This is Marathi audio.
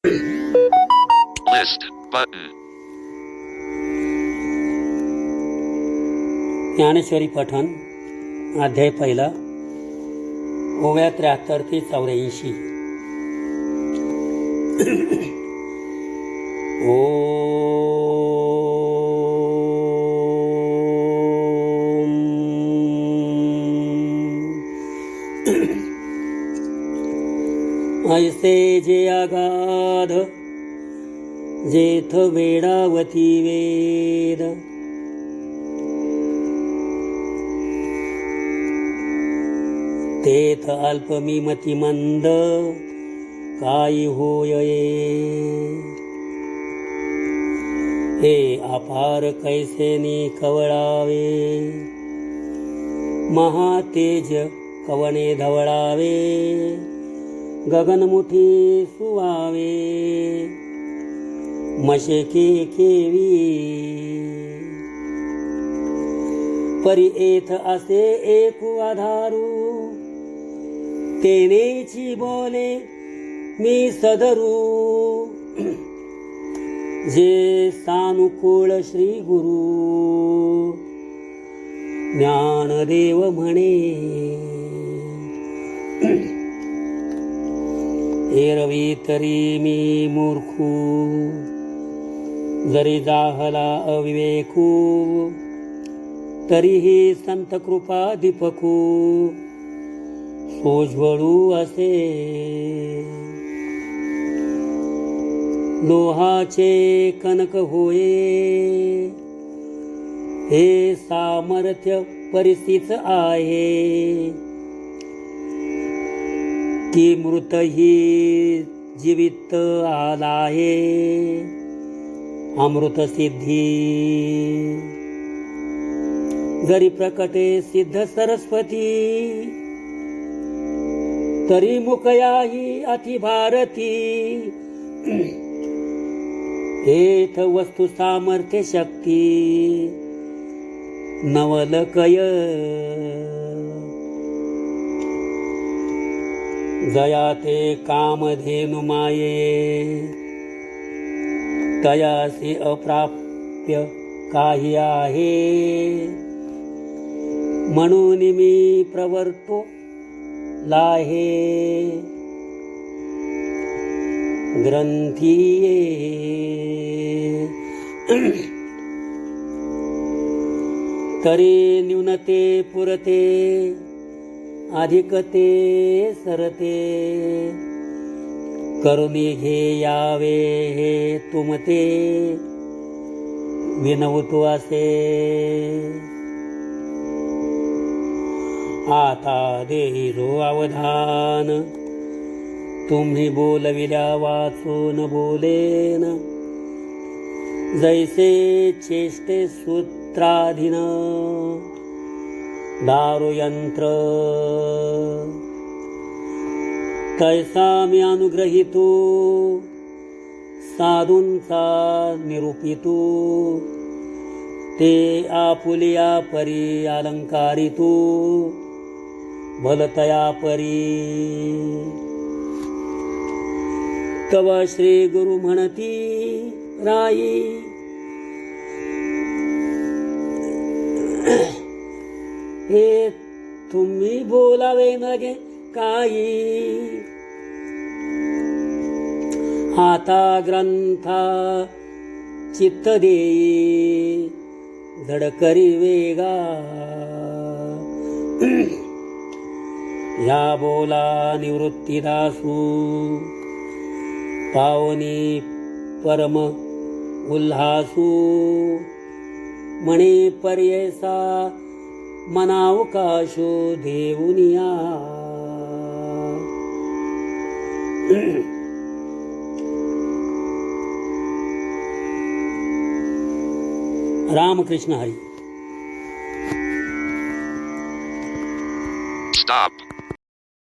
List button. ज्ञानेश्वरी पठण अध्याय पहिला ओव्या 73 ते 84. ऐसे जे अगाध जेथ वेडावती वेद, तेथ अल्पमी मतिमंद काही होये. हे अपार कैसेनी कवळावे, महातेज कवणे धवळावे, गगनमुठी सुवावे, मशके केवी. परी एथ असे एकू आधारू, तेनेची बोले मी सदरू. जे सानुकूळ श्री गुरु, ज्ञानदेव म्हणे. एरवी तरी मी मूर्खू, जरी जाहला अविवेकू, तरीही संत कृपा दीपकू सोज्वळू असे. लोहाचे कनक होये, हे सामर्थ्य परिस्थित आहे. की मृतही जीवित आलाहे, अमृत सिद्धी. जरी प्रकटे सिद्ध सरस्वती, तरी मुकयाही अति भारती. एथ वस्तु सामर्थ्य शक्ती, नवलकय. जया ते कामधेनु माये, तयासी अप्राप्य काही आहे. म्हणून मी प्रवर्तो लाहे ग्रंथीये. तरी न्यूनते पुरते, अधिकते सरते. करुणी घे यावे हे तुमते, विनवतो असे. आता देईलो अवधान, तुम्ही बोलविल्या वाचून बोलेन. जैसे चेष्टे सूत्राधीन, दारुयंत्र. तैसा मी अनुग्रहितो, साधूंचा निरूपितो. ते आपुलिया परी अलंकारितो, भलतया परी. तव श्री गुरु म्हणती राई, हे तुम्ही बोलावे नगे काही. आता ग्रंथा चित्त देई, धडकरी वेगा. या बोला निवृत्ती दासू, पावनी परम उल्हासू. म्हणे पर्यसा मनावकाशो देऊनिया. रामकृष्ण हरी.